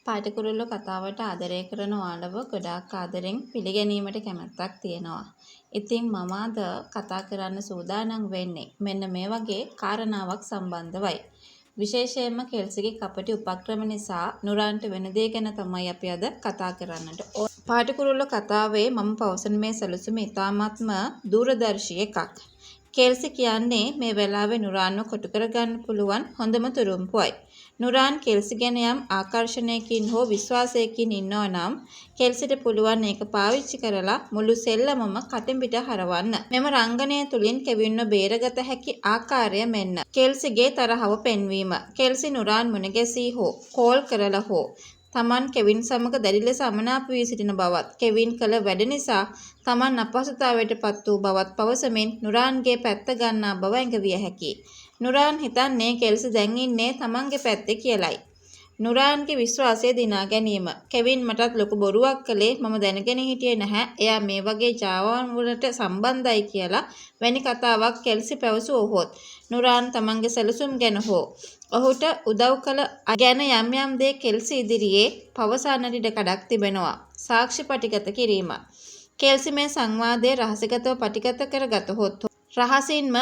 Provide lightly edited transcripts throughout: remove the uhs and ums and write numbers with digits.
පාටිකුරුල්ලෝ කතාවට ආදරය කරන ඔයාලව ගොඩාක් ආදරෙන් පිළිගැනීමට කැමැත්තක් තියෙනවා. ඉතින් මම අද කතා කරන්න සූදානම් වෙන්නේ මෙන්න මේ වගේ කාරණාවක් සම්බන්ධවයි. විශේෂයෙන්ම කෙල්සිගේ කපටි උපක්‍රම නිසා නුරාන්ට වෙන දේ ගැන තමයි අපි අද කතා කරන්නට ඕන. පාටිකුරුල්ලෝ කතාවේ මම පවසන මේ සැලසුම ඉතාමත්ම දූරදර්ශී එකක්. කෙල්සි කියන්නේ මේ වෙලාවේ නුරාන්ව කොටු කරගන්න පුළුවන් හොඳම තුරුම්පුවයි. නුරාන් කෙල්සි ගැන යම් ආකර්ෂණයකින් හෝ විශ්වාසයකින් ඉන්නවා නම් කෙල්සිට පුළුවන් ඒක පාවිච්චි කරලා මුළු සෙල්ලමම කටින් පිට හරවන්න. මෙම රංගනය තුලින් කෙවින්ව බේරගත හැකි ආකාරය මෙන්න. කෙල්සිගේ තරහව පෙන්වීම. කෙල්සි නුරාන් මුණගැසී හෝ කෝල් කරලා හෝ තමන් කෙවින් සමග දැඩි ලෙස අමනාප වී සිටින බවත් කෙවින් කළ වැඩ නිසා තමන් අපහසුතාවයට පත් වූ බවත් පවසමින් නුරාන්ගේ පැත්ත ගන්නා බව ඇඟවිය හැකියි. නුරාන් හිතන්නේ කෙල්සි දැන් ඉන්නේ තමන්ගේ පැත්තේ කියලයි. නුරාන්ගේ විශ්වාසය දිනා ගැනීම. කෙවින් මටත් ලොකු බොරුවක් කළේ මම දැනගෙන හිටියේ නැහැ. එයා මේ වගේ ජාවාන් වලට සම්බන්ධයි කියලා වැනි කතාවක් කෙල්සි පැවසුවොත් නුරාන් තමන්ගේ සැලසුම් ගැන හෝ ඔහුට උදව් කළ ගැන යම් දේ කෙල්සි ඉදිරියේ පවසන්නට ඉඩ කඩක් තිබෙනවා. සාක්ෂි පටිගත කිරීම. කෙල්සි මේ සංවාදයේ රහසිගතව පටිගත කරගතහොත් රහසින්ම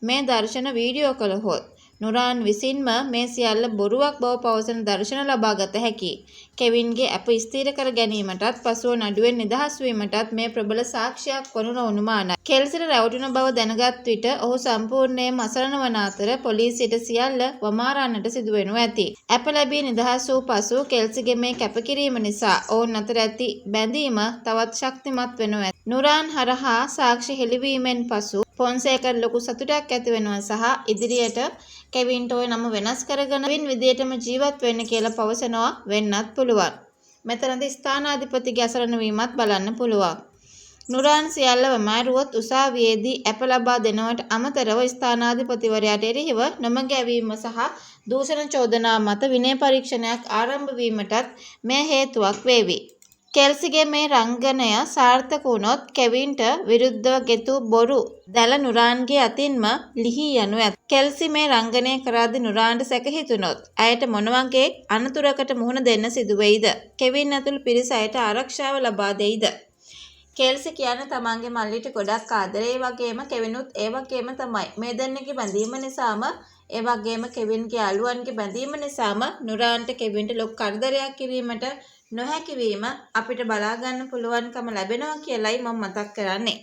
මේ දර්ශන වීඩියෝ කළහොත් නුරාන් විසින්ම මේ සියල්ල බොරුවක් බව පවසන දර්ශන ලබා ගත හැකියි. කෙවින්ගේ අප ස්ථිර කර ගැනීමටත් පසුව නඩුවෙන් නිදහස් වීමටත් මේ ප්‍රබල සාක්ෂියක් වනු නොඅනුමානයි. කෙල්සිට රැවටුණ බව දැනගත් විට ඔහු සම්පූර්ණයෙන්ම අසරණ වන අතර පොලිසියට සියල්ල වමාරන්නට සිදුවෙනු ඇති. අප ලැබී නිදහස් වූ පසු කෙල්සිගේ මේ කැපකිරීම නිසා ඔවුන් අතර ඇති බැඳීම තවත් ශක්තිමත් වෙනු ඇත. නුරාන් හරහා සාක්ෂි හෙළිවීමෙන් පසු ෆොන්සේකට ලොකු සතුටක් ඇති වෙනවා සහ ඉදිරියට කෙවින්ට ඔය නම වෙනස් කරගෙන වින් විදියටම ජීවත් වෙන්න කියලා පවසනවා වෙන්නත් පුළුවන්. මෙතනදී ස්ථානාධිපතිගේ අසරණ වීමත් බලන්න පුළුවන්. නුරාන් සියල්ලම මාරුවොත් උසාවියේදී අප ලබා දෙනවට අමතරව ස්ථානාධිපතිවරයාට එරෙහිව නොමග ඇවීම සහ දූෂණ චෝදනා මත විනය පරීක්ෂණයක් ආරම්භ වීමටත් මේ හේතුවක් වේවි. කෙල්සිගේ මේ රංගනය සාර්ථක වුණොත් කෙවින්ට විරුද්ධව ගෙතු බොරු දැල නුරාන්ගේ අතින්ම ලිහී යනු ඇත. කෙල්සි මේ රංගනය කරද්දී නුරාන්ට සැක හිතුණොත් ඇයට මොන වගේ අනතුරකට මුහුණ දෙන්න සිදුවෙයිද? කෙවින් ඇතුළු පිරිස ඇයට ආරක්ෂාව ලබා දෙයිද? කෙල්සි කියන්නේ තමන්ගේ මල්ලිට ගොඩක් ආදරේ වගේම කෙවිනුත් ඒ වගේම තමයි. මේ දෙන්නගේ බැඳීම නිසාම ඒ වගේම කෙවින්ගේ යාළුවන්ගේ බැඳීම නිසාම නුරාන්ට කෙවින්ට ලොකු කරදරයක් කිරීමට නොහැකි වීම අපිට බලා ගන්න පුළුවන්කම ලැබෙනවා කියලයි මම මතක් කරන්නේ.